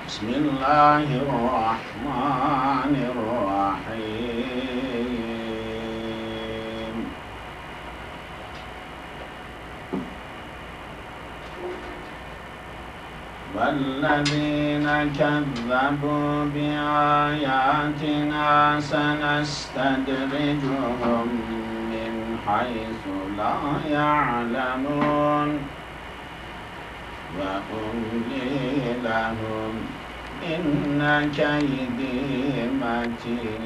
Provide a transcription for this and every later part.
بسم الله الرحمن الرحيم. والذين كذبوا بآياتنا سنستدرجهم من حيث لا يعلمون وأملي لهم إن كيدي متين.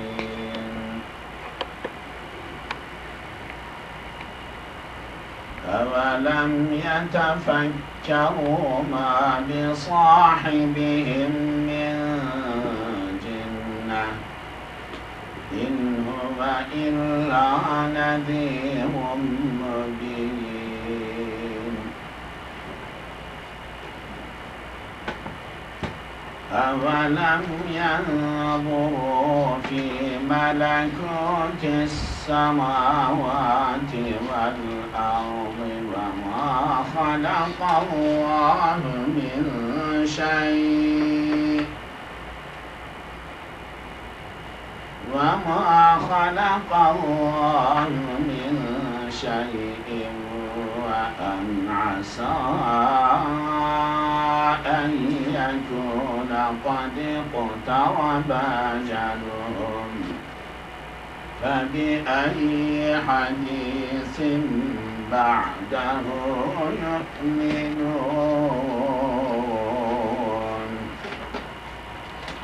أولم يتفكروا ما بصاحبهم من جنة إن هو إلا نذير مبين. أولم ينظروا في ملكوت السماوات والأرض وما خلق الله من شيء وأن عسى أن يكون قد اقترب أجلهم فبأي حديث بعده يؤمنون.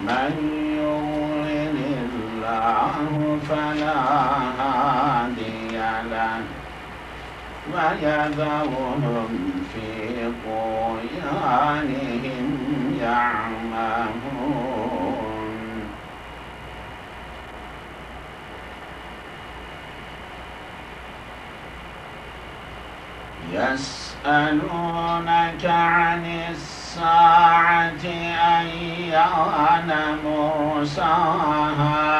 من يضلل الله فلا هادي له ويذرهم في طغيانهم يعمهون. يسألونك عن الساعة أيان مرساها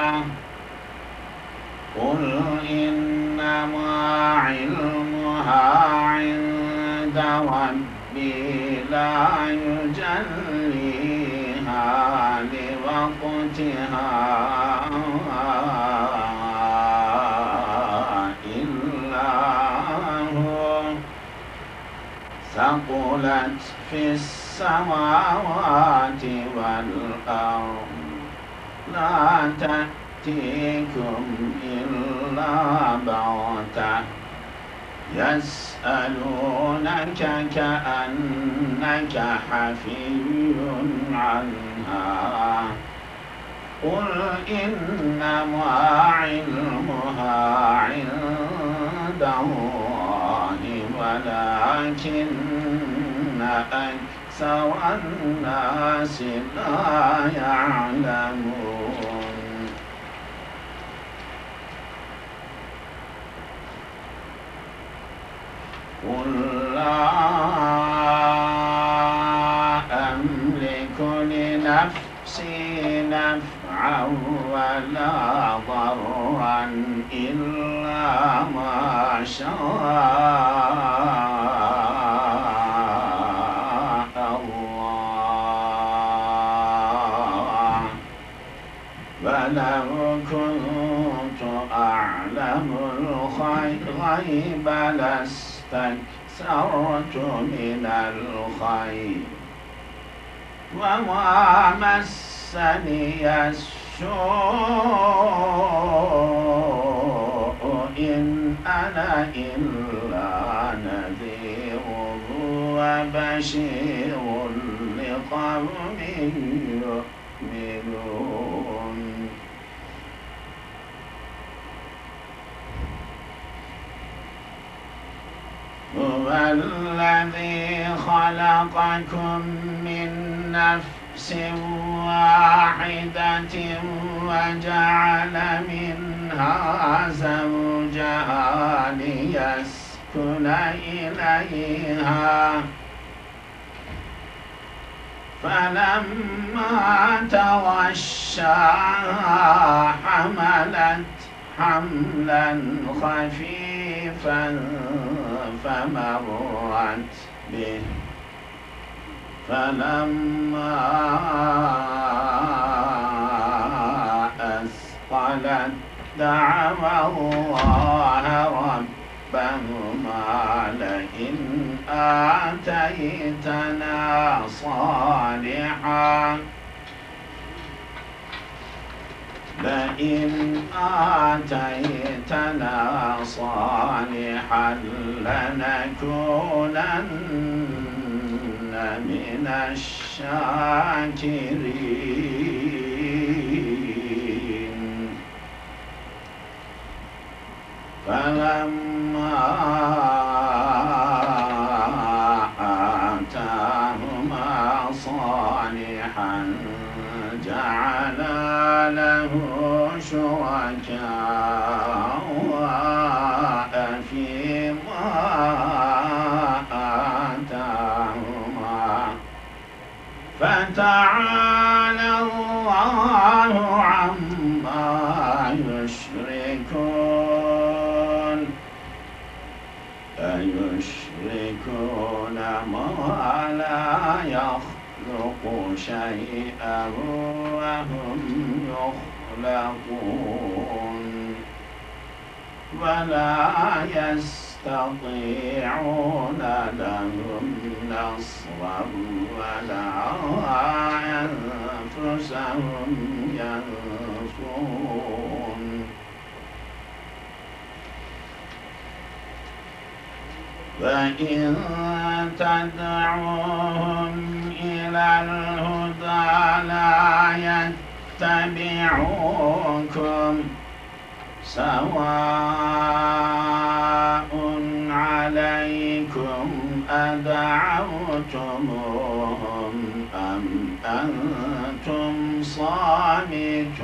قل إنما علمها عند ربي لا يجليها لوقتها إلا هو ثقلت في السماوات والأرض لا تأتيكم إلا بغتة يسألونك كأنك حفي عنها قل إنما علمها عند الله ولكن أكثر الناس لا يعلمون. قل لا أملك لنفسي نفعا ولا ضرا إلا ما شاء الله ولو كنت أعلم الغيب لاستكثرت من الخير وما مسني السوء إن أنا إلا نذير وبشير لقوم يؤمنون. هو الذي خلقكم من نفس واحدة وجعل منها زوجها ليسكن إليها فلما تغشاها حملت حملا خفيفا فمرت به فلما أثقلت دعوا الله ربهما لئن آتيتنا صالحا لنكونن من الشاكرين فلما آتاهما صالحا جعلا له شركاء فيما آتاهما فتعالى الله عما يشركون أيشركون ما لا يخلق شيئا وهم يخلقون ولا يستطيعون لهم نصرا ولا أنفسهم ينصرون وإن تدعوهم إلى الهدى لا يتبعوكم سواء عليكم أدعوتموهم أم أنتم صامتون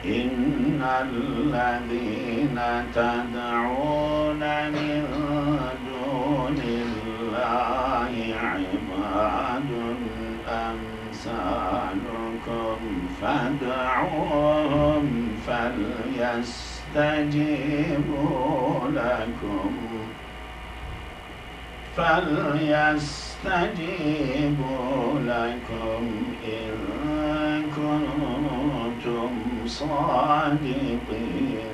إن الذين تدعون من دون الله عباد أمثالكم فادعوهم فليستجيبوا لكم إن كنتم صادقين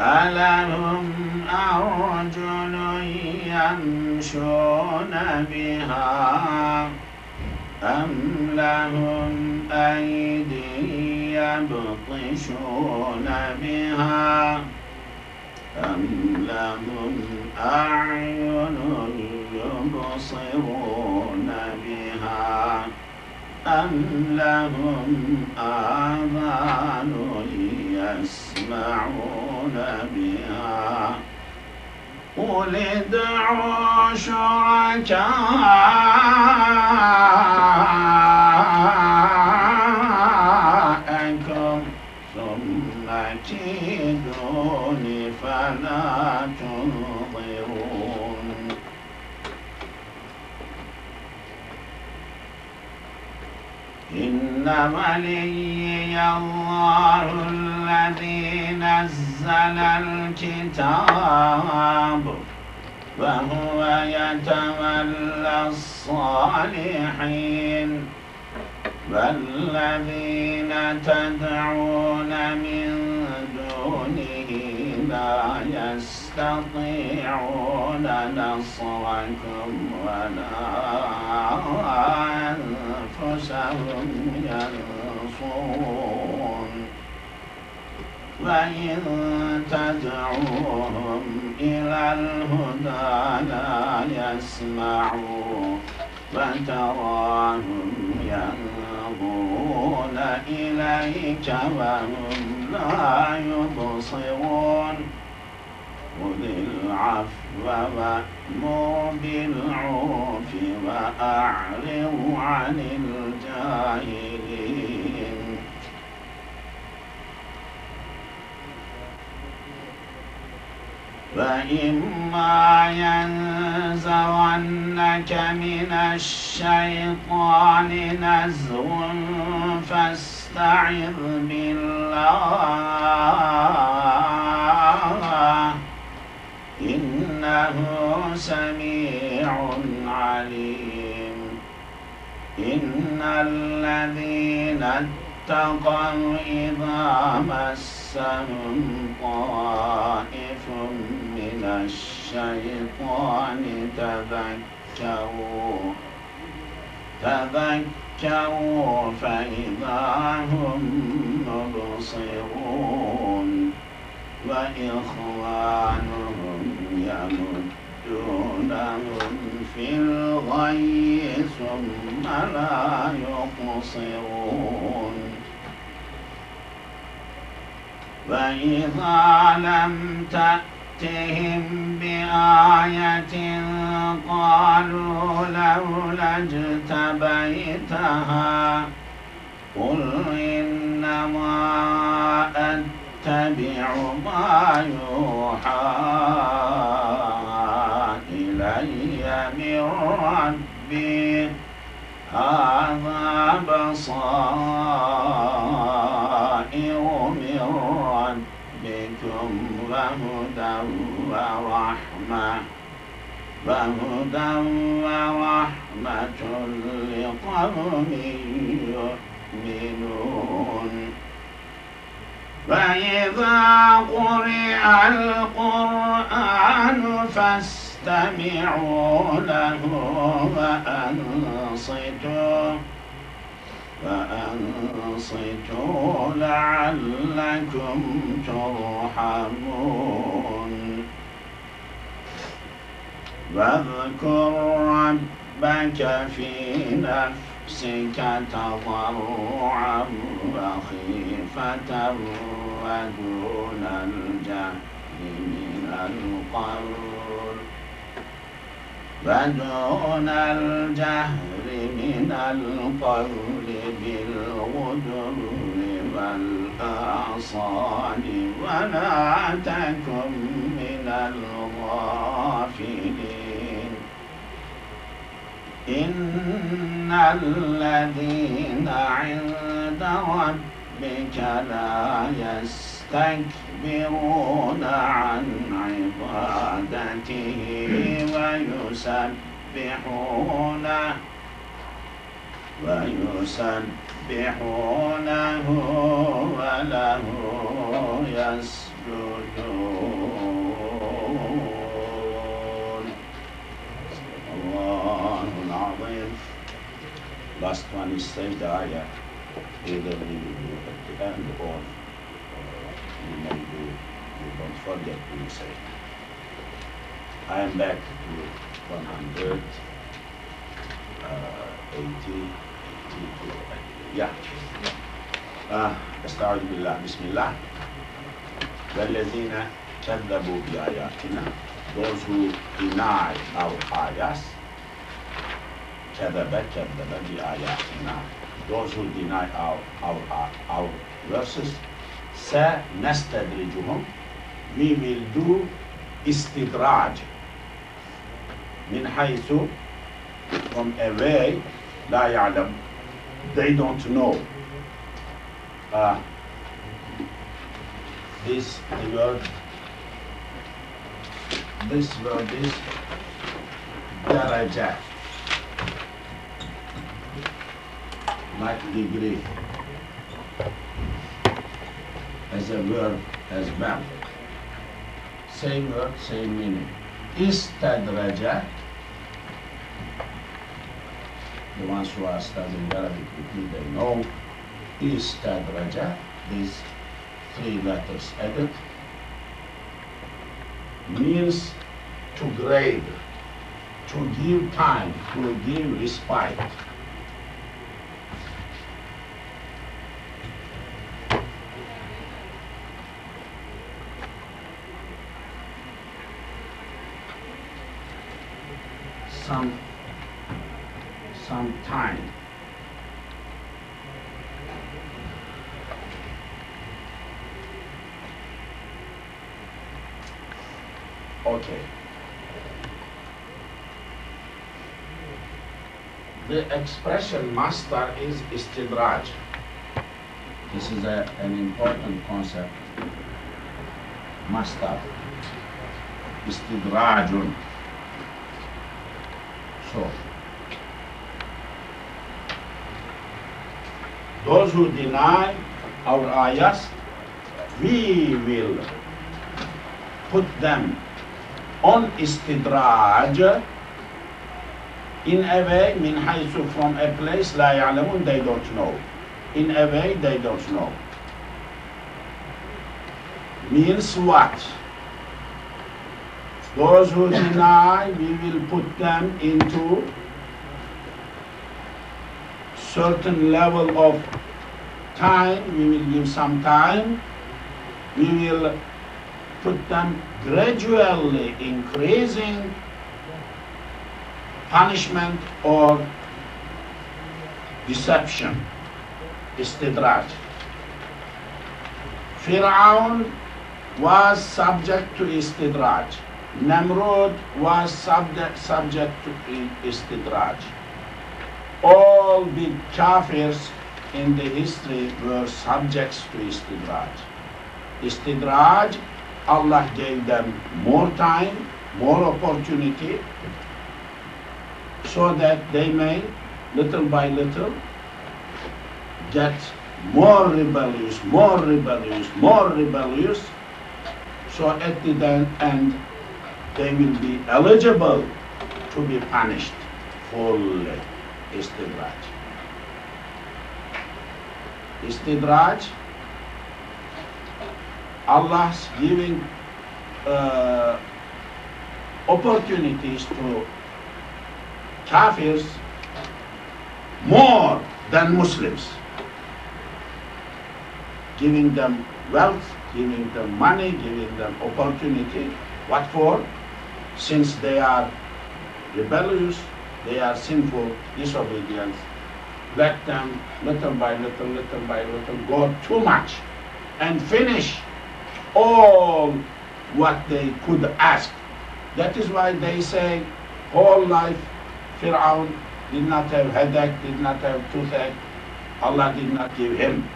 ألهم أرجل يمشون بها أم لهم أيدي يبطشون بها أم لهم أعين يبصرون بها أم لهم آذان يسمعون بها قل ادعوا شركاءكم ثم كيدون فلا تنظرون إن وليي الله الذي نزل الكتاب وهو يتولى الصالحين والذين تدعون من دونه لا يستطيعون نصركم ولا أنفسهم ينصرون وإن تدعوهم إلى الهدى لا يسمعوا وتراهم ينظرون إليك وهم لا يبصرون خذ العفو وأمر بالعرف وأعرض عن الجاهلين وإما ينزغنك من الشيطان نزغ فاستعذ بالله اتقوا إذا مسهم طائف من الشيطان تذكروا فإذا هم مبصرون وإخوانهم يمدونهم في الغي ثم لا يقصرون وإذا لم تأتهم بآية قالوا لولا اجتبيتها قل إنما أتبع ما يوحى إلي من ربي هذا بصائر من ربكم وهدى ورحمة لقوم يؤمنون وإذا قرئ القرآن فاستمعوا له وأنصتوا لعلكم ترحمون واذكر ربك في نفسك تضرعا وخيفة ودون الجهر من القول بالغدو والآصال ولا تكن من الغافلين إن الذين عند ربك لا يستكبرون عن عبادته ويسبحونه وله يسجدون. الله العظيم. Last one is same ayah. Either we will do at the end or you may do, you don't forget to say. I am back to 182. Yeah. استعوذ بالله بسم الله. والذين كذبوا بآياتنا, those who deny our ayahs, كذب بآياتنا, those who deny our verses, سنستدرجهم, we will do استدراج من حيث, from a way, لا يعلم, they don't know. This word is daraja, like degree, as a verb as well. Same word, same meaning. Istadraja, the ones who are studying Arabic with me, they know. Istadraja, these 3 letters added, means to grade, to give time, to give respite. Some time. Okay. The expression master is istidraj. This is an important concept. Master. Istidrajun. So, Those who deny our ayahs, we will put them on istidraj in a way, min haythu, from a place la ya'lamun, they don't know. In a way they don't know. Means what? Those who deny, we will put them into certain level of time. We will give some time. We will put them gradually increasing punishment or deception. Istidraj. Fir'aun was subject to istidraj. Namrud was subject to istidraj. All big kafirs in the history were subjects to istidraj. Istidraj, Allah gave them more time, more opportunity, so that they may, little by little, get more rebellious, more rebellious, more rebellious. So at the end, they will be eligible to be punished fully. Istidraj. Istidraj, Allah's giving opportunities to kafirs more than Muslims, giving them wealth, giving them money, giving them opportunity. What for? Since they are rebellious, they are sinful, disobedient, let them little by little go too much and finish all what they could ask. That is why they say whole life Fir'aun did not have headache, did not have toothache. Allah did not give him.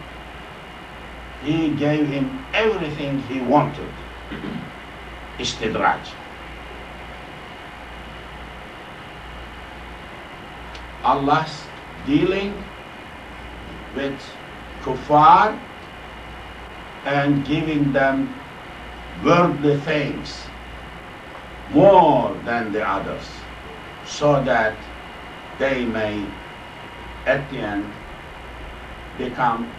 He gave him everything he wanted. Istidraj. Allah's dealing with kuffar and giving them worldly things more than the others, so that they may at the end become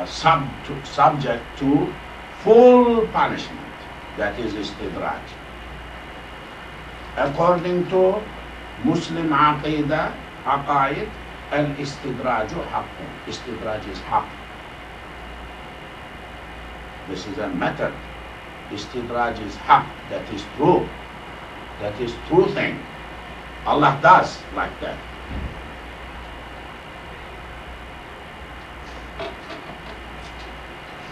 subject to full punishment. That is istidraj. According to Muslim aqidah, aqaid, al-istidraju haqqun. Istidraj is haqq. This is a method. Istidraj is haqq. That is true. That is true thing. Allah does like that.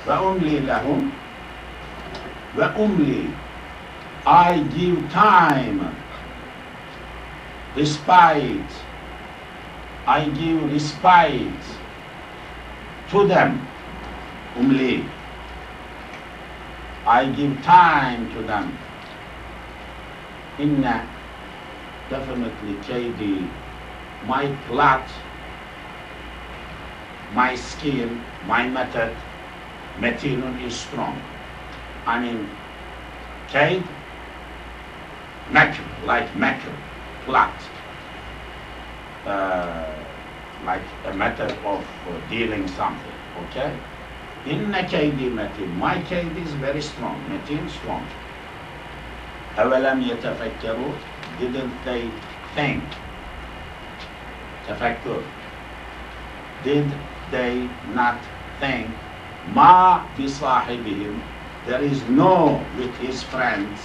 وَأُمْلِي لَهُمْ وَأُمْلِي, I give time, respite, I give respite to them. Umli, I give time to them. Inna, definitely KD, my plot, my scheme, my method, matinun is strong. I mean, kaid, makr, like makr, plot, like a method of dealing something, okay? Inna kaydi matin, my kaid is very strong, matin strong. Awalam yatafakkaru, didn't they think? Tafakkur, did they not think? Ma bisahibihim, there is no with his friends,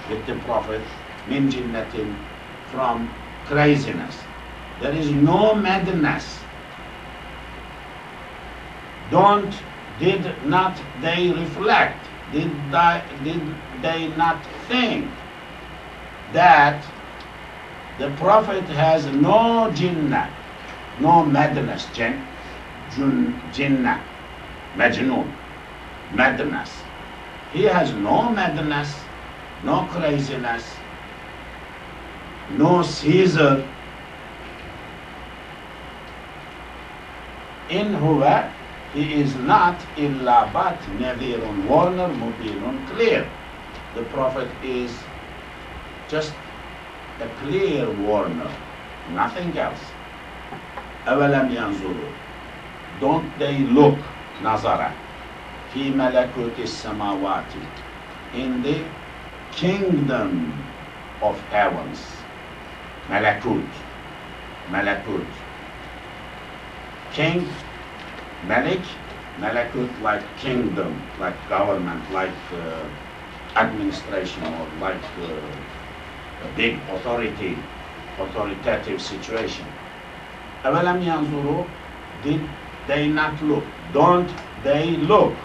with the Prophet, min jinnatin, from craziness. There is no madness. Did not they reflect? Did they not think that the Prophet has no jinnah, no madness, jinnah, majnoon, madness. He has no madness, no craziness, no seizure. in huwa, he is not illa but nadhirun, warner, mubinun, clear. The Prophet is just a clear warner, nothing else. أَوَلَمْ يَنْظُرُوا, don't they look, nazara, fi malakuti samawati, in the kingdom of heavens. Malakut, malakut. King, malik, malakut, like kingdom, like government, like administration, or like a big authority, authoritative situation. أَوَلَمْ يَنْظُرُوا, did they not look? Don't they look?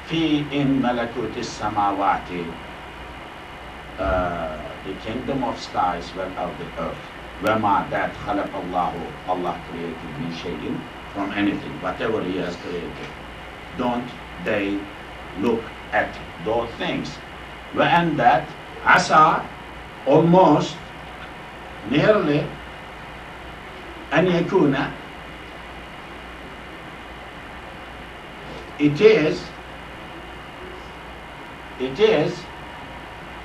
في in ملكوت السماوات, the kingdom of skies, well, of the earth. وما that خلق الله, Allah created min shay'in, from anything, whatever He has created. Don't they look at those things? And that asa, almost, nearly, أن يكون, it is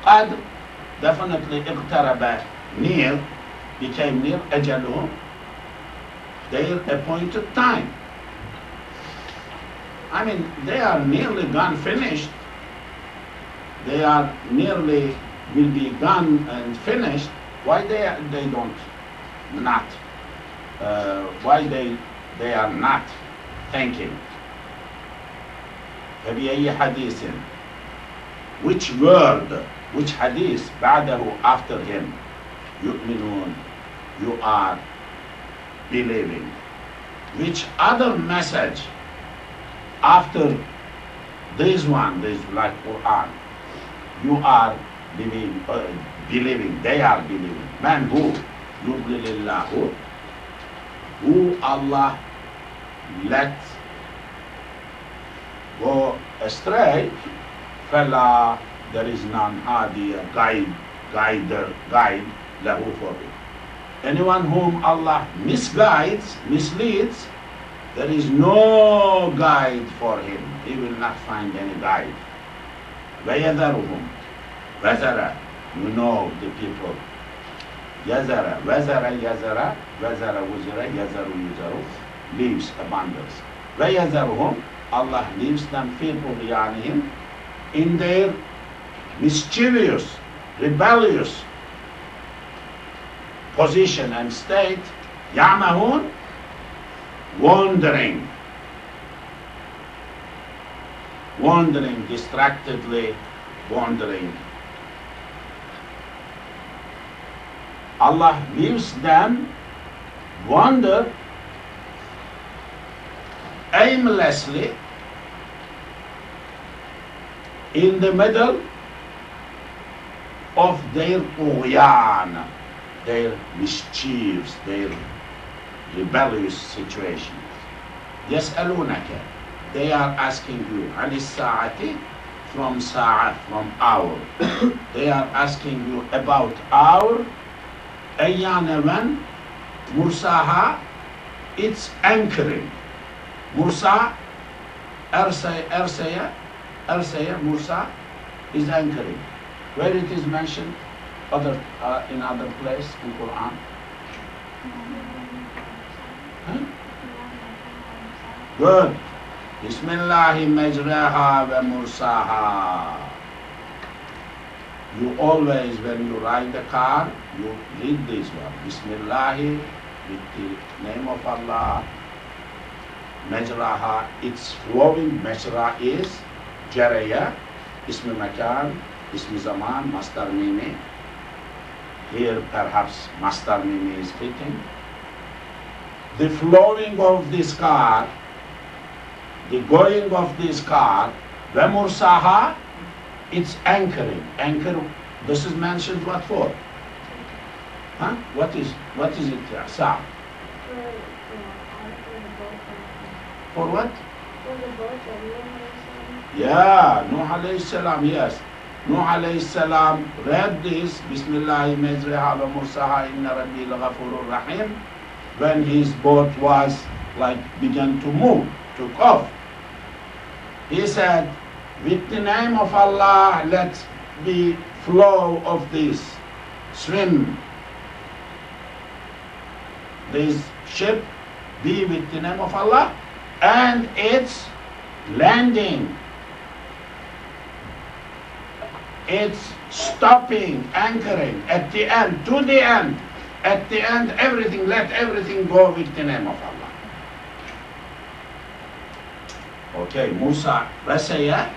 قد, definitely اقترب, near, became near, أجلهم, their appointed time. I mean, they are nearly gone, finished. They are nearly will be gone and finished. Why they don't not? Why they are not thinking? فبأي حديث, which word, which hadith, بعده, after him, يؤمنون, you are believing. Which other message after this one, this like Quran, you are believing, they are believing. Man who? يُضْلِلِ who Allah let go astray, فَلَا, there is none hadi, guide lahu for it. Anyone whom Allah misguides, misleads, there is no guide for him. He will not find any guide. وَيَذَرُهُمْ, وَذَرَ, you know the people. يَذَرَ, وَذَرَ, يَذَرَ, وَذَرَ, وُزِرَ, يَذَرُ, يُزَرُ, leaves, abundance. وَيَذَرُهُمْ, Allah leaves them, فِي طُغْيَانِهِمْ, in their mischievous, rebellious position and state, يَعْمَهُونَ, wandering, distractedly wandering. Allah leaves them wander aimlessly in the middle of their ughyan, their mischiefs, their rebellious situations. يسألونك, they are asking you, عن الساعة, from sa'ah, from hour. They are asking you about hour, أيان when, مرساها, its anchoring. Mursa, Ersaya, Mursa is anchoring. Where it is mentioned in other place in Quran? Huh? Good. Bismillahi majraha wa mursaha. You always, when you ride the car, you read this one. Bismillahi, with the name of Allah. Majraha, it's flowing. Majra is Jaraya, Ismi Makan, Ismi Zaman, Mastar Mimi. Here perhaps Mastar Mimi is fitting. The flowing of this car, the going of this car, Vemursaha, it's anchoring. Anchor, this is mentioned what for? Huh? What is it? Sa. For what? For the boat of Nuh. Yeah, Nuh alayhi salam, yes. Nuh alayhi salam read this, Bismillahi majriha wa mursaha inna rabbi laghafurur rahim. when his boat was like began to move, took off. He said, with the name of Allah, let the flow of this swim, this ship be with the name of Allah, and its landing, its stopping, anchoring at the end, to the end, at the end, everything, let everything go with the name of Allah. Okay, Musa, Rasaya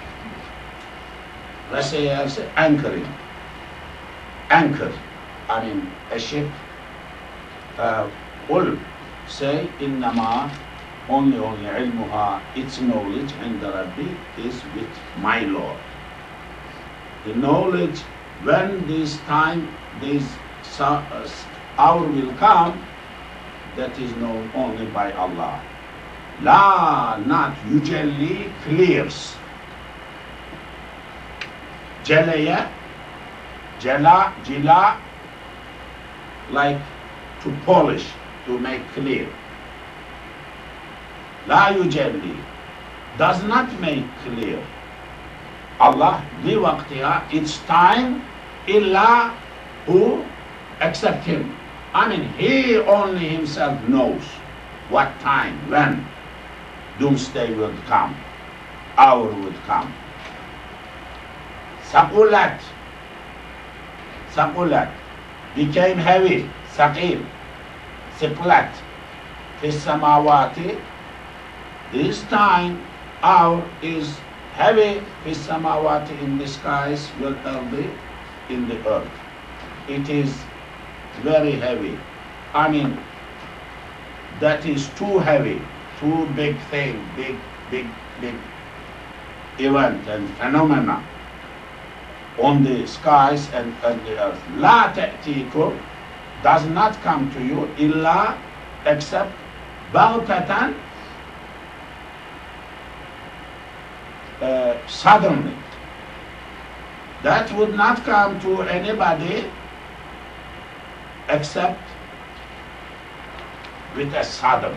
is anchoring. Anchor, I mean a ship. Qul, say, innama, only ilmuha, its knowledge, and the Rabbi is with my Lord. The knowledge, when this time, this hour will come, that is known only by Allah. La, not usually clears. Jalaya, jila, like to polish, to make clear. La yujalli, does not make clear. Allah, li waqtiha, its time, illa who, except him. I mean, he only himself knows what time, when doomsday will come, hour would come. Saqulat, became heavy, saqil, siqlat, fi samawati, this time, hour is heavy, fi samawati, in the skies, will be in the earth. It is very heavy. I mean, that is too heavy, too big thing, big event and phenomena on the skies and the earth. La ta'tikum, does not come to you, illa, except baghtatan, suddenly. That would not come to anybody except with a sudden.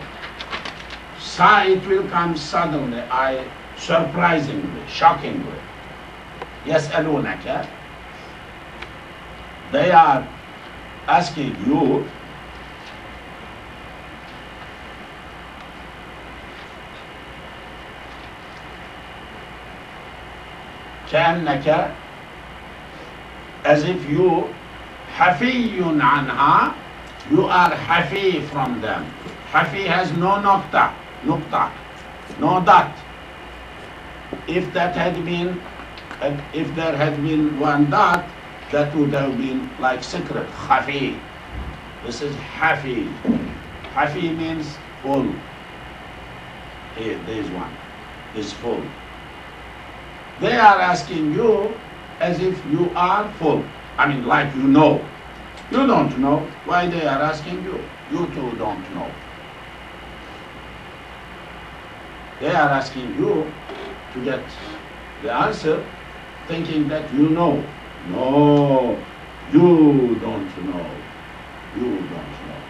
It will come suddenly, surprisingly, shockingly. Yas'alunaka, they are asking you, كأنك, as if you, hafiyun anha, you are hafi from them. Hafi has no nukta, no dot. If there had been one dot, that would have been like secret, hafi. This is hafi. Hafi means full. Here, there is one, is full. They are asking you as if you are full. I mean, like you know. You don't know why they are asking you. You too don't know. They are asking you to get the answer, thinking that you know. No, you don't know. You don't know.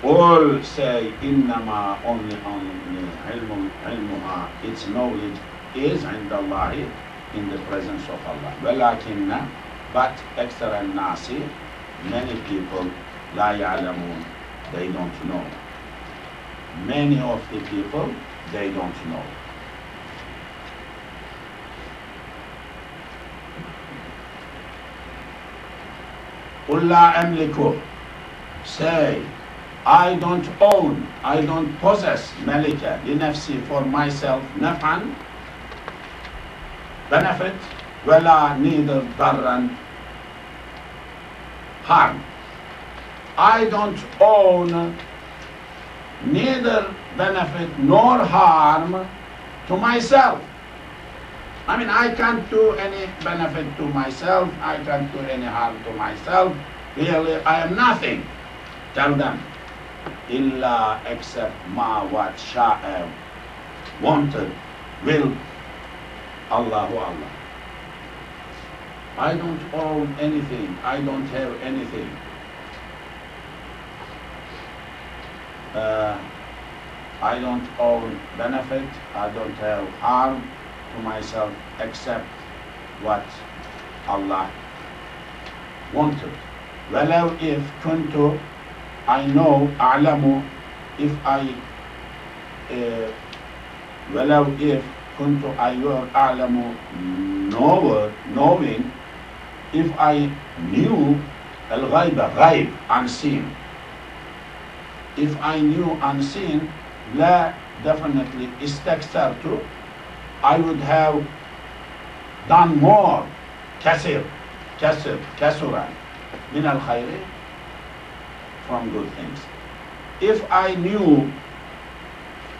All say, innama, only ilmuha, its knowledge is indallahi, in the presence of Allah. Walakinna, but akthar al-nasi, many people, la ya'lamun, they don't know. Many of the people, they don't know. Qul la amliku, say, I don't own, I don't possess malika, li nafsi, for myself, naf'an, benefit, wala, neither darran, harm. I don't own neither benefit nor harm to myself. I mean, I can't do any benefit to myself, I can't do any harm to myself. Really, I am nothing. Tell them, illa, except ma, what sha'a, wanted, will, Allahu Allah. I don't own anything, I don't have anything. I don't own benefit, I don't have harm to myself except what Allah wanted. ولو if كنت, I know, أعلم, if I ولو if كنت I were أعلم, knowing, if I knew الغيب, غيب, unseen, if I knew unseen, لا, definitely استكثرت, I would have done more, كثر كثرا من الخير, from good things. If I knew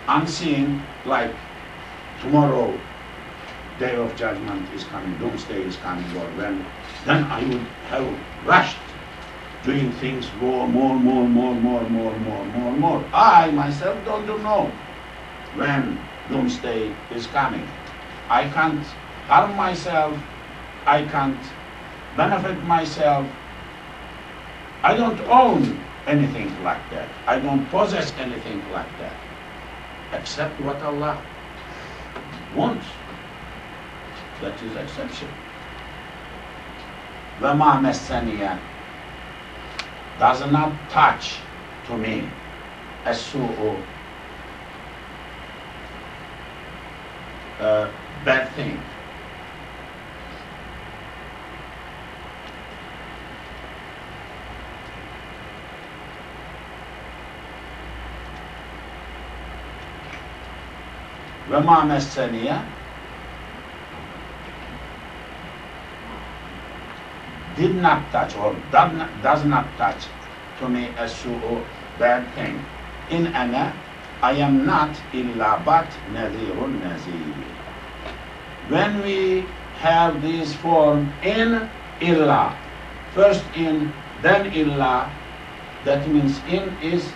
unseen, like tomorrow, day of judgment is coming, doomsday is coming, or when, then I would have rushed doing things more. I myself don't know when doomsday is coming. I can't harm myself, I can't benefit myself. I don't own anything like that. I don't possess anything like that, except what Allah wants. That is exception. وَمَا مَسَّنِيَ, does not touch to me السوء, bad thing. وَمَا مَسَّنِيَ, did not touch or does not touch to me السوء, bad thing. In ana, I am not illa but nadhirun nazir. When we have this form in illa, first in, then illa, that means in is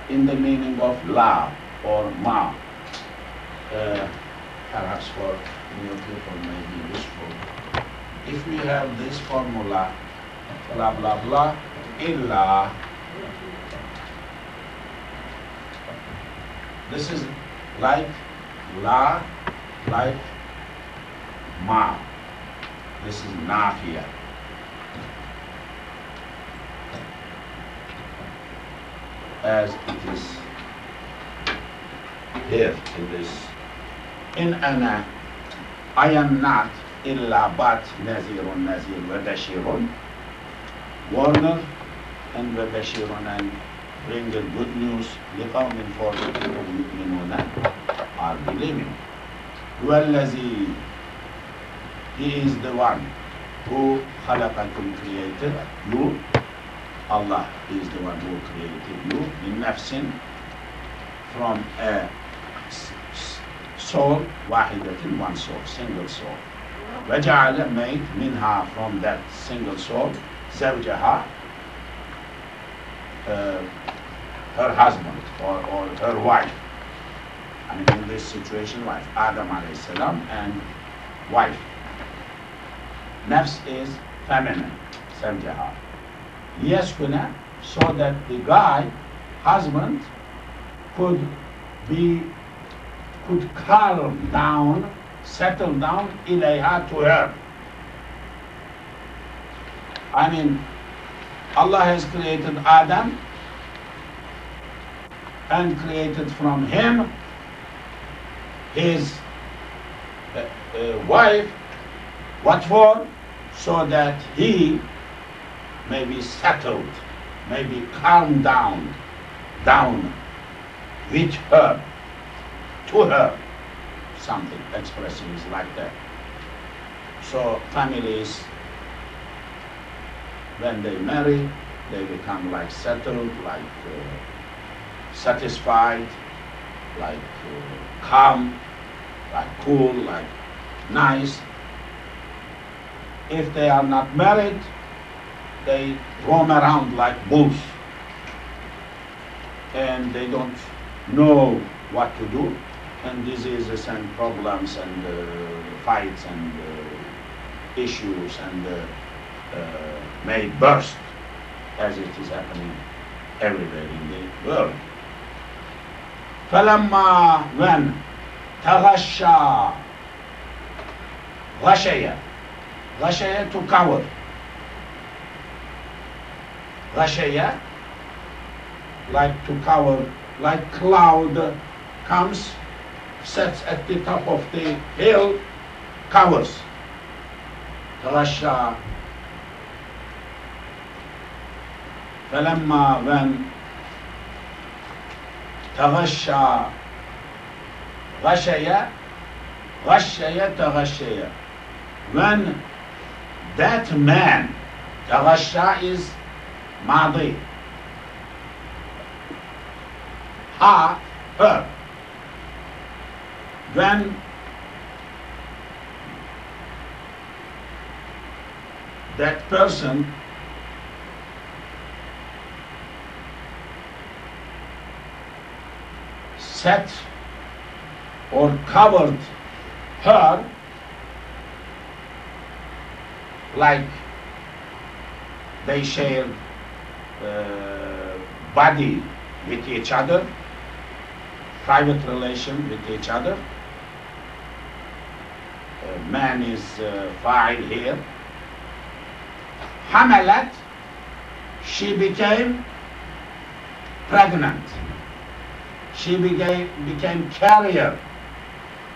in the meaning of la or ma. Perhaps for new people may be useful. If we have this formula, blah blah blah, illa, this is like la, like ma. This is nafiya. As it is here in this. In ana, I am not illa but nazirun nazir wa bashirun, warner and wa bashirun, and bring the good news liqawmin, for the people yu'minuna, are believing. Huwallazi, he is the one who khalaqakum, created you. Allah is the one who created you min nafsin, from a soul, wahidatin, one soul, single soul. وَجَعَلَ, made, minha, from that single soul, zawjaha, her husband or her wife. I mean, in this situation, wife, Adam alayhi salam, and wife. Nafs is feminine, zawjaha. Yaskuna, so that the guy, husband, could calm down, settle down, ilayha, to her. I mean, Allah has created Adam and created from him his wife. What for? So that he may be settled, may be calmed down with her, to her. Something expressing is like that. So families, when they marry, they become like settled, like satisfied, like calm, like cool, like nice. If they are not married, they roam around like bulls, and they don't know what to do, and diseases and problems and fights and issues and may burst, as it is happening everywhere in the world. فلما when تغشى غشية غشية to cover غشية like to cover, like cloud comes, sets at the top of the hill, covers. تغشى فلما when تغشى غشية غشية تغشية when that man تغشى is ماضي her when that person set or covered her like they share body with each other, private relation with each other. Man is fa'il here. Hamalat, she became pregnant. She became carrier.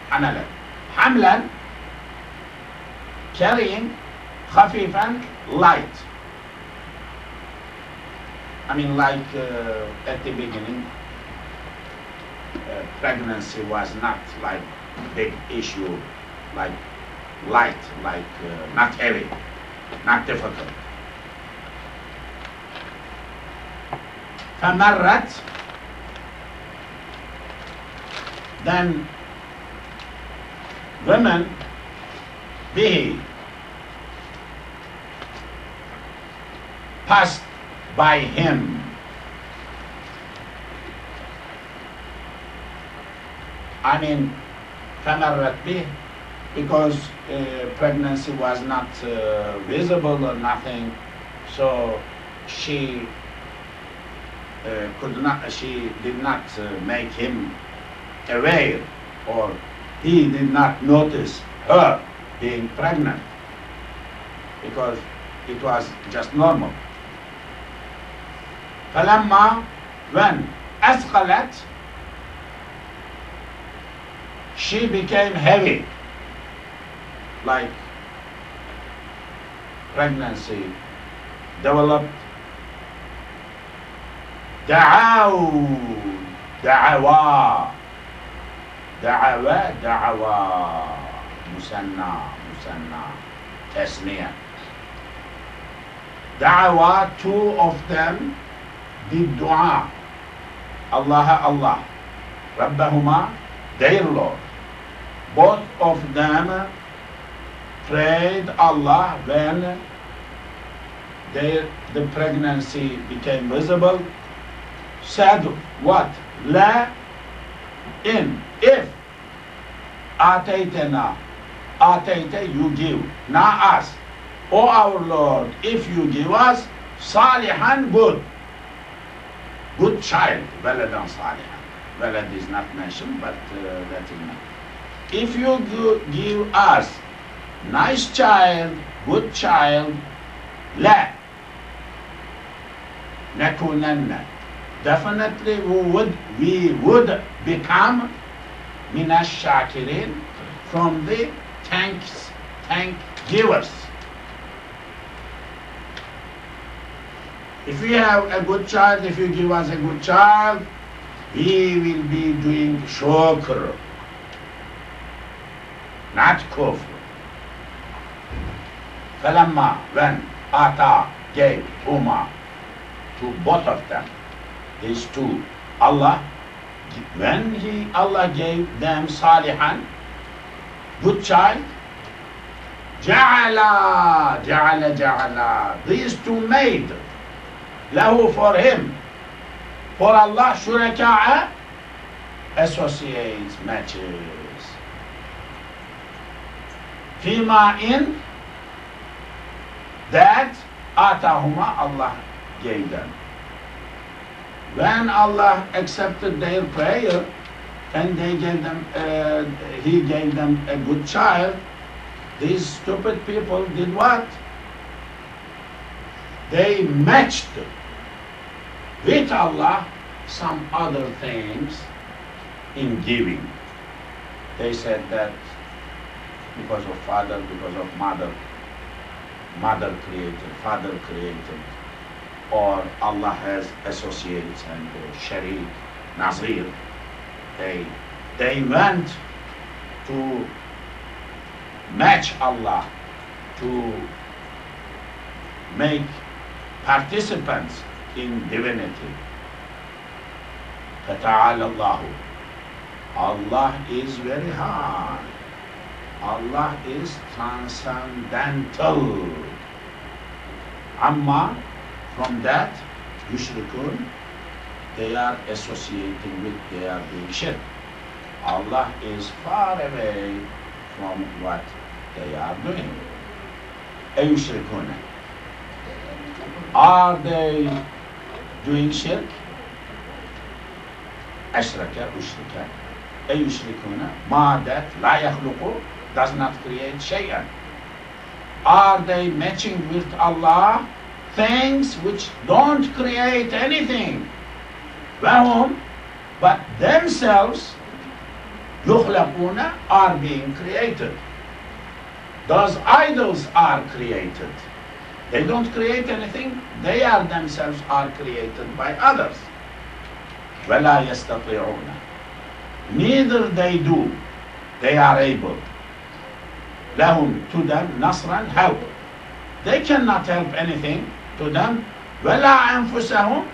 Hamalat. Hamlan, carrying, khafifan, light. I mean, like at the beginning, pregnancy was not like big issue, like light, like not heavy, not difficult. فمرت, then women به passed by him. I mean, فمرت به, because pregnancy was not visible or nothing, so she did not make him aware, or he did not notice her being pregnant, because it was just normal. فلما when أثقلت, she became heavy, like pregnancy developed. دعوا دعوا دعوا دعوا مثنى تسنية. دعوا, two of them did dua. Allah Allah, ربهما, their Lord. Both of them prayed Allah when the pregnancy became visible. Said what? La, in, if. Ataytana, atayta, you give. Na, us. O our Lord, if you give us salihan, good. Good child, waladan salihan. Walad is not mentioned, but that is not. If you give us nice child, good child, la, nakunanna, definitely we would become minash shakirin, from the thank givers. If we have a good child, if you give us a good child, we will be doing shukr, not kufr. Falamma, when, ata, gave, huma, to both of them, these two, Allah, when Allah gave them salihan, good child, ja'ala, these two made, lahu, for him, for Allah, shuraka'a, associates, matches. Fima, in that atahuma, Allah gave them. When Allah accepted their prayer, and he gave them a good child, these stupid people did what? They matched with Allah some other things in giving. They said that because of father, because of mother, mother created, father created, or Allah has associates and sharik, nazir. They went to match Allah, to make participants in divinity. فَتَعَالَى اللَّهُ. Allah is very high. Allah is transcendental. Amma, from that, yushrikun, they are associating with, they are doing shirk. Allah is far away from what they are doing. Ayushrikun. Are they doing shirk? Ashraka, ushrika. Ayushrikuna. Ma that la yakhluqu, does not create shay'an. Are they matching with Allah things which don't create anything? Wahum, but themselves, yukhlaquna, are being created. Those idols are created. They don't create anything, they are themselves are created by others. وَلَا يَسْتَطِيعُونَ. Neither they do, they are able. لَهُمْ, to them, nasran, help. They cannot help anything to them. وَلَا أَنفُسَهُمْ,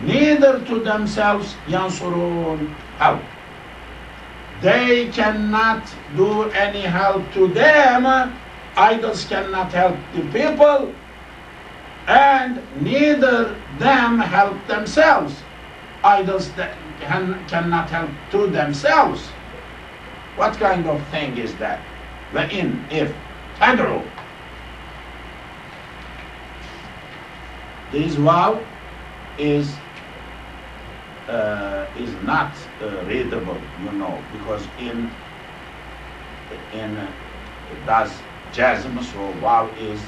neither to themselves, yansurun, help. They cannot do any help to them. Idols cannot help the people, and neither them help themselves. Idols that cannot help to themselves. What kind of thing is that? وَإِنْ, if, تَدْعُوا. This waw is not readable, you know, because in does jazm, so waw is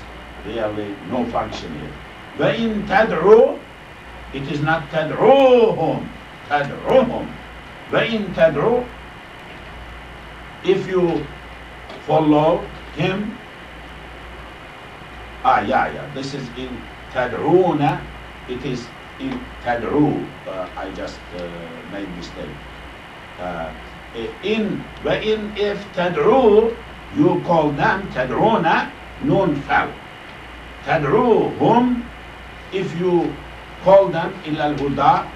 really no function here. وَإِن تَدْعُوا, it is not تَدْعُوهُمْ, تَدْعُوهُمْ. وَإِن تَدْعُوا, if you follow him, this is in تَدْعُونَ, it is in تَدْعُو, I just made mistake. وَإِن, if تَدْعُو, you call them, تَدْعُونَ, nun fell. تَدْعُوهُمْ, if you call them إِلَى الْهُدَى,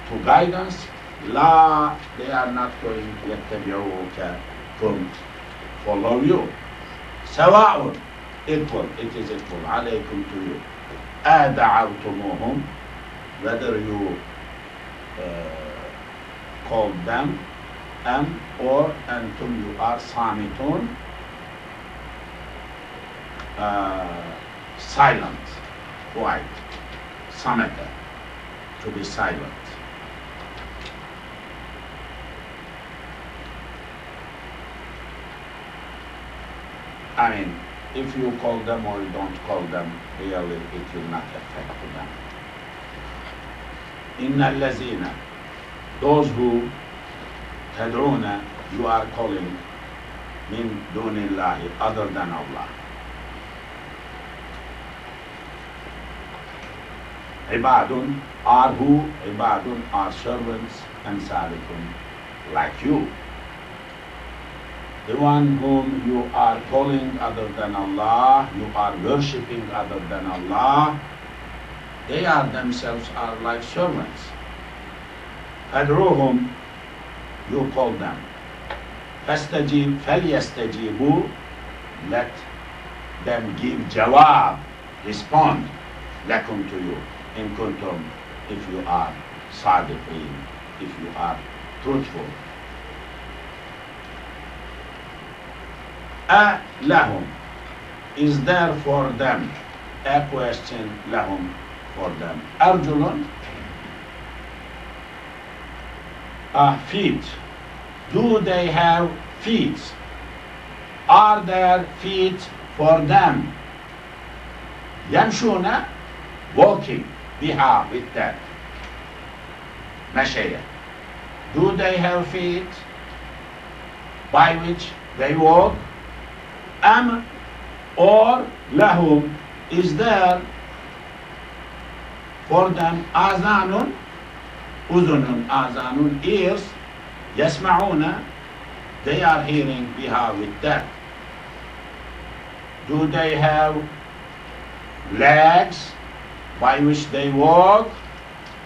to guidance, la, they are not going يَتَّبِعُوكَ, to follow you. سَوَاءٌ, equal, it is equal, عَلَيْكُمْ, to you. أَدَعَوْتُمُوهُمْ, whether you call them, or أنتم, you are صامتون, silent, quiet, samata, to be silent. I mean, if you call them or you don't call them, really it will not affect them. Inna allazina, those who tad'una, you are calling, min dunillahi, other than Allah. Ibadun, are who? Ibadun are servants, and salikun, like you. The one whom you are calling other than Allah, you are worshipping other than Allah, they are themselves are like servants. Adruhum, you call them. Fastajib, falyastajibu, let them give jawab, respond, lakum, to you. In kuntum, if you are sadiqeen, if you are truthful. Lahum, is there for them, a question, lahum, for them. Arjulun, feet, Do they have feet? Are there feet for them? يمشون, walking, بها, with that. مشية. Do they have feet by which they walk? Am, or lahum, is there for them azanun, uzunun, azanun, ears, yasma'una, they are hearing biha, with that. Do they have legs by which they walk?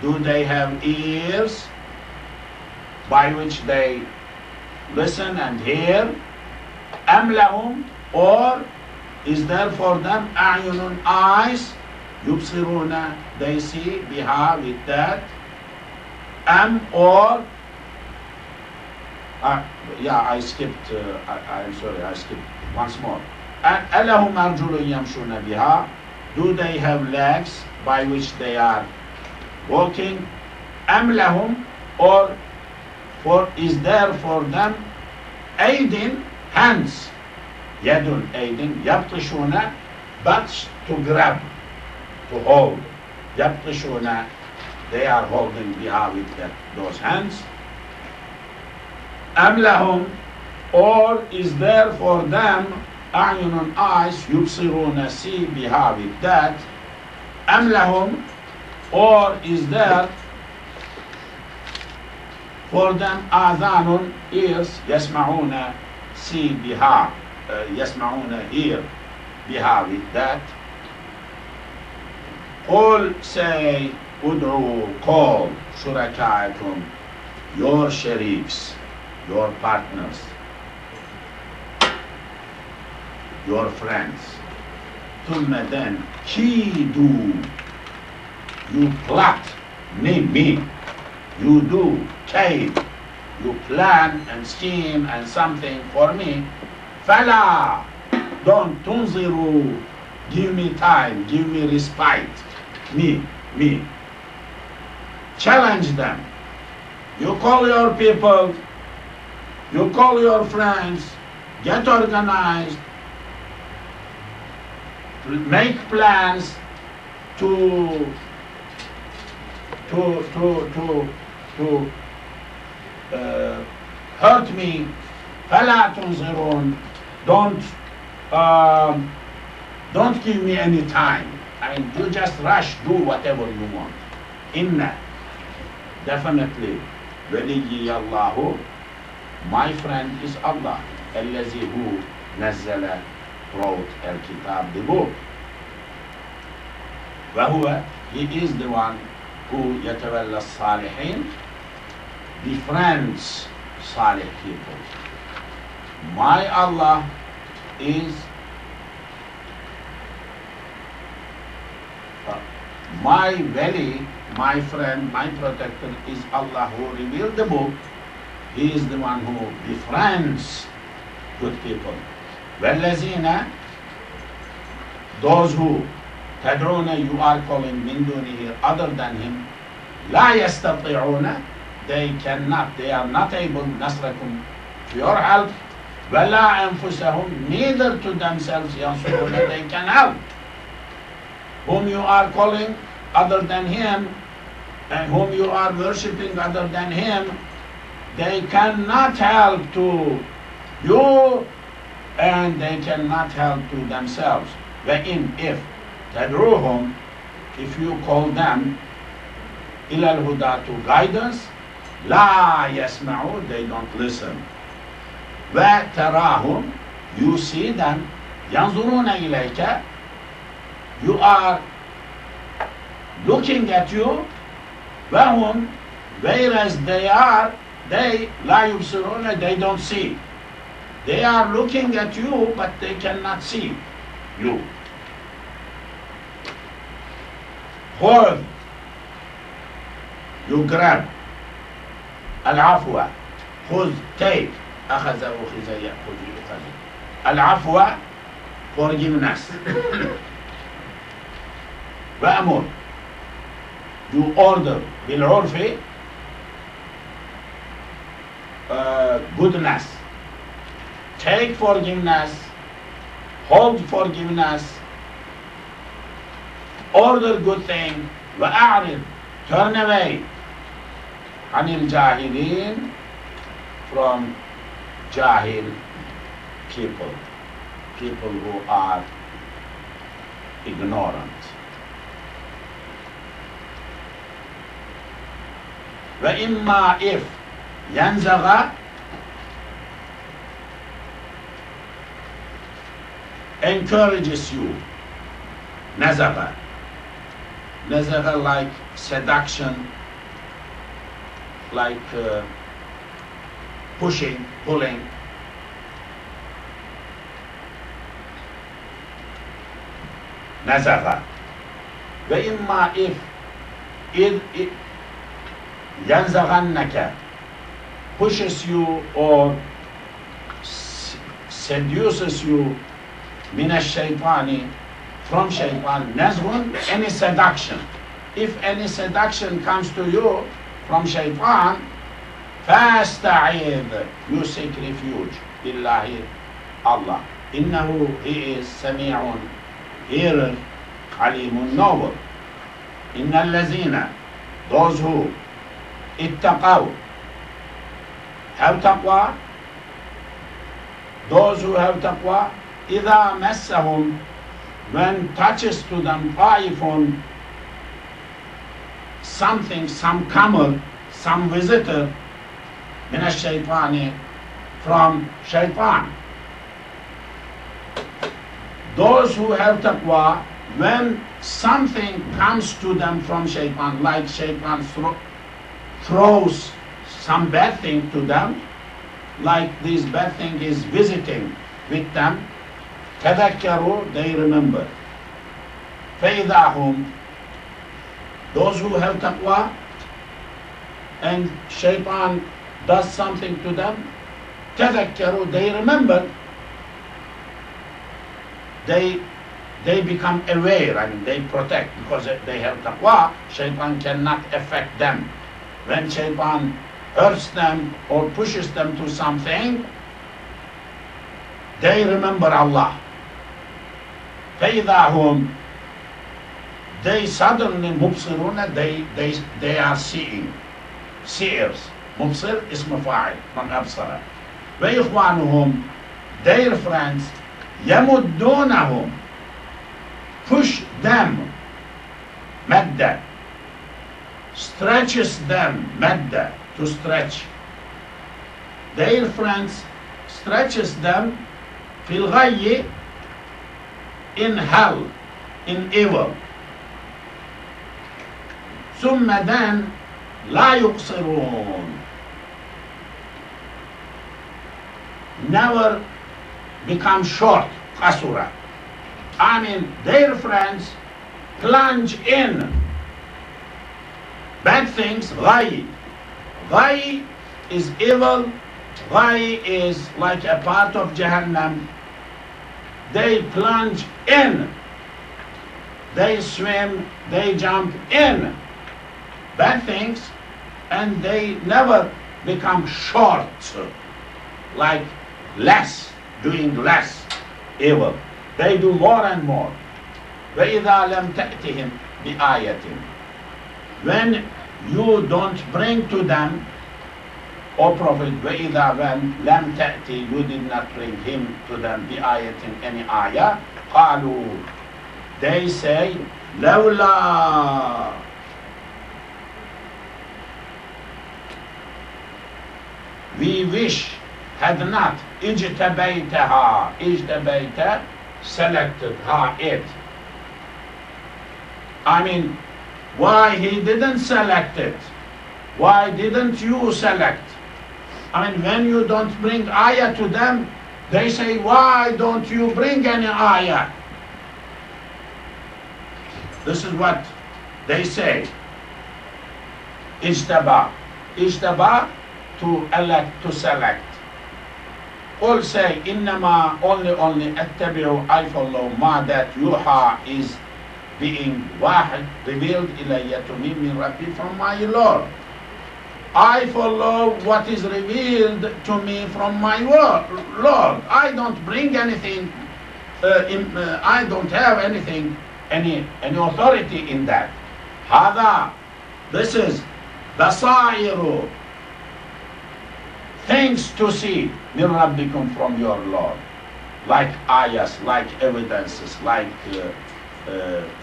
Do they have ears by which they listen and hear? Am lahum, or is there for them a'yunun, eyes, yubsiruna, they see biha, with that. Am, or I skipped, I'm sorry, I skipped once more. Alahum arjulun yamshuna biha, do they have legs by which they are walking? Am lahum, or is there for them aydin, hands, yadun, aydin, yabtishuna, but to grab, to hold. Yabtishuna, they are holding biha, with those hands. Am lahum, or is there for them a'yunun, eyes, yubsiruna, see biha, with that. Am lahum, or is there for them adhanun, ears, yasma'una, see biha, yasma'una, hear biha, with that. Qul, say, ud'u, call, shuraka'akum, your shariks, your partners, your friends. Thumma, then, kidu, you plot, me, you do, kaid, you plan and scheme and something for me. Fala, don't, tunziru, give me time, give me respite, me. Challenge them. You call your people, you call your friends, get organized, make plans to hurt me. فلا تنظرون, don't give me any time. I mean, you just rush, do whatever you want. Inna, definitely, Waliyyi Allahu, my friend is Allah, Allazi who nazzala, wrote al-kitab, the book. Wahuwa, he is the one who yatawalla salihin, befriends salih people. My Allah is my wali, my friend, my protector is Allah who revealed the book. He is the one who befriends good people. وَالَّذِينَ, those who تَدْعُونَ, you are calling min dunihi, other than him, لَا يَسْتَطِعُونَ, they cannot, they are not able, نَصْرَكُمْ, to your help, وَلَا أَنفُسَهُمْ, neither to themselves, يَنصُرُونَ, they can help. Whom you are calling other than him, and whom you are worshipping other than him, they cannot help to you, and they cannot help to themselves. وَإِنْ, if تَدْعُوهُمْ, if you call them إِلَى الْهُدَى, to guidance, لَا يَسْمَعُوا, they don't listen. وَتَرَاهُمْ, you see them, يَنْظُرُونَ إِلَيْكَ, you are looking at you, وَهُمْ, whereas they are, they, لَا يُبْصِرُونَ, they don't see. They are looking at you, but they cannot see you. Hold, you grab. Al-afwa, khuz, take. أخذ أخذ يأخذ يؤخذ. Al-afwa, forgiveness. وأمر, you order. بالعرف, goodness. Take forgiveness, hold forgiveness, order good thing, وأعرض, turn away, عن الجاهلين, from jahil people, people who are ignorant. وإما if ينزغ, encourages you, نزغ, نزغ like seduction, like pushing, pulling. نزغ. وإما if ينزغنك, pushes you or seduces you, من الشيطان, from shaitan, نزغ, any seduction. If any seduction comes to you from shaitan, فاستعيذ, you seek refuge, بالله, Allah. إنه, he is سميع, hearer, عليم, knower. إن الذين, those who اتقوا, have taqwa, those who have taqwa, إذا مسهم, when touches to them طائف, something, some comer, some visitor, من الشيطان, from shaitan. Those who have taqwa, when something comes to them from shaitan, like shaitan throws some bad thing to them, like this bad thing is visiting with them, تذكروا, they remember. فإذا هم, those who have taqwa, and shaitan does something to them, تذكروا, they remember. They become aware, and they protect, because they have taqwa, shaitan cannot affect them. When shaitan hurts them or pushes them to something, they remember Allah. فإذا هم, they suddenly مبصرون, they are seeing, seers. مبصر اسم فاعل from أبصر. وإخوانهم, their friends, يمدونهم, push them, مد, stretches them, مد, to stretch. Their friends stretches them, في الغي, in hell, in evil. ثم then لا يقصرون, never become short, قصرة. I mean, their friends plunge in bad things, غي. غي is evil, غي is like a part of Jahannam. They plunge in, they swim, they jump in bad things, and they never become short, like less, doing less evil. They do more and more. وَإِذَا لَمْ تَأْتِهِمْ بِآيَةٍ, when you don't bring to them, O Prophet, وَإِذَا when لَمْ تَأْتِ, you did not bring him to them, بِآيَةٍ, any ayah, قَالُوا, they say, لَوْلَا, we wish, had not, اجتبيتها, اجتبيت, selected, ha, it. I mean, why he didn't select it? Why didn't you select? I mean, when you don't bring ayah to them, they say, why don't you bring any ayah? This is what they say. Ijtaba. Ijtaba, to elect, to select. All say, innama, only, attabi'u, I follow, ma, that yuha is being wahid, revealed ilayya to me, min Rabbi, from my Lord. I follow what is revealed to me from my Lord. I don't bring anything, I don't have anything, any authority in that. هذا, this is بصائر, things to see, من ربكم, from your Lord. Like ayahs, like evidences, like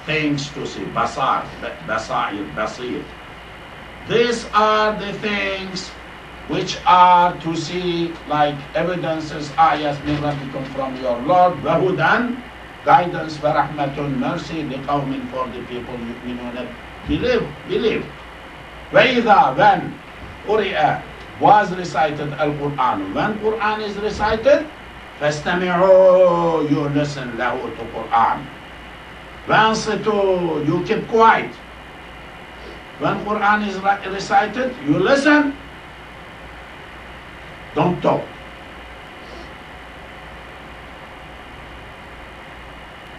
things to see. Basar, basair, basir. These are the things which are to see, like evidences, ayahs, min rabbikum, from your Lord. Wahudan, guidance, warahmatun, mercy, liqawmin, for the people yu'minuna, believe. Waidha, when quri'a, was recited al-Quran. When Quran is recited, فَاسْتَمِعُوا, you listen lahu to Quran. وَأَنصِتُوا, you keep quiet. When Quran is recited, you listen, don't talk.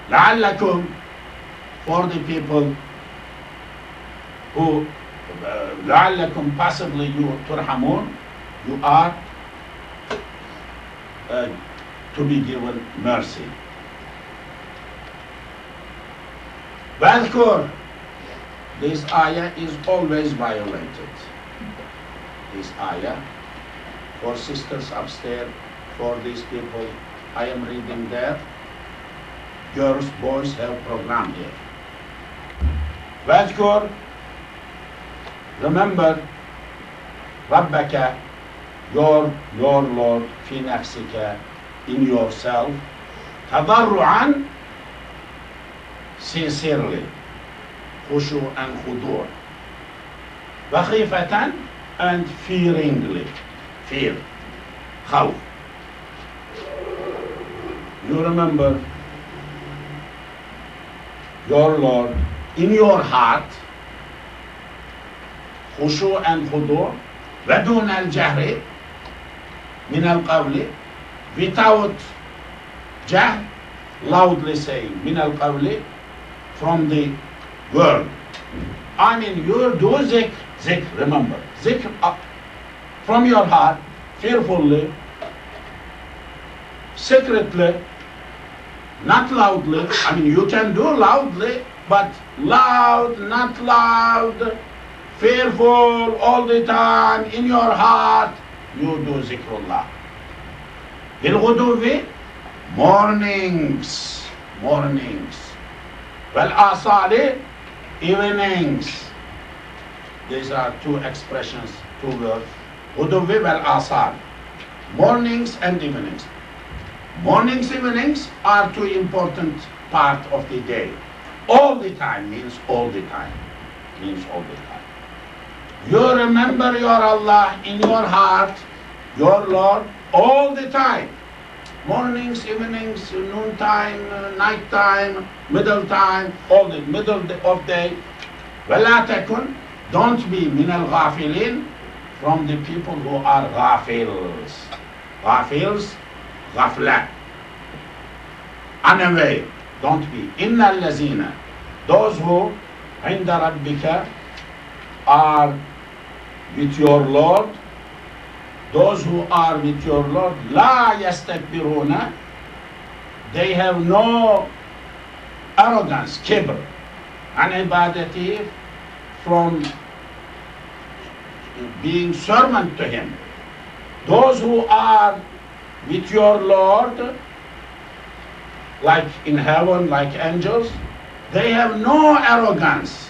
لَعَلَّكُمْ, for the people who, لَعَلَّكُمْ, possibly you, تُرْحَمُونَ, you are to be given mercy. Badkur, this ayah is always violated. This ayah, for sisters upstairs, for these people, I am reading there. Girls, boys have program here. Badkur, remember, Rabbaka, your Lord, fi nafsika, in yourself, tadarru'an, sincerely, khushu and khudu', wakhifatan, and fearingly, fear, khawf. You remember your Lord in your heart, khushu and khudu', wadun al-jahri, min al-qawli, without jahr, loudly saying, min al-qawli, from the word. I mean, you do zikr, remember, zikr from your heart, fearfully, secretly, not loudly. I mean, you can do loudly, but loud, not loud, fearful all the time, in your heart, you do zikrullah. Bil-ghuduvi, mornings. Wal-asali, evenings. These are two expressions, two words. Ghuduvi wal-asal, mornings and evenings. Mornings, evenings are two important part of the day. All the time means all the time. You remember your Allah in your heart, your Lord, all the time. Mornings, evenings, noon time, night time, middle time, all the middle of day. وَلَا تَكُنْ, don't be مِنَ الْغَافِلِينَ, from the people who are ghafils. Ghafils, ghafla. Unaware, don't be. إِنَّ الَّذِينَ, those who عِنْدَ رَبِّكَ, are with your Lord, those who are with your Lord, لا يستكبرون, they have no arrogance, kibr, عن عبادته, from being servant to him. Those who are with your Lord, like in heaven, like angels, they have no arrogance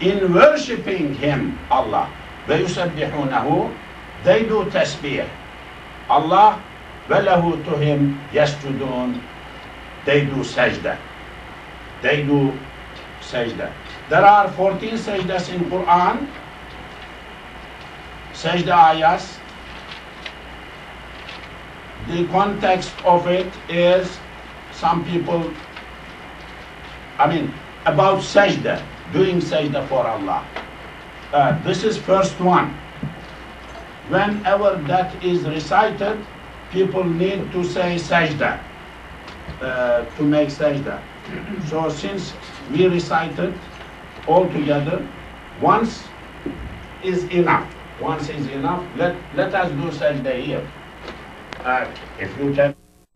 in worshipping him, Allah. وَيُسَبِّحُونَهُ, they do tasbih. Allah, وَلَهُ, to him, يَسْجُدُونَ, they do sajda. There are 14 sajdas in Quran, sajda ayahs. The context of it is, some people, about sajda, doing sajda for Allah. This is first one. Whenever that is recited, people need to say sajda, to make sajda. So since we recited all together, once is enough. Once is enough, let us do sajda here. If you can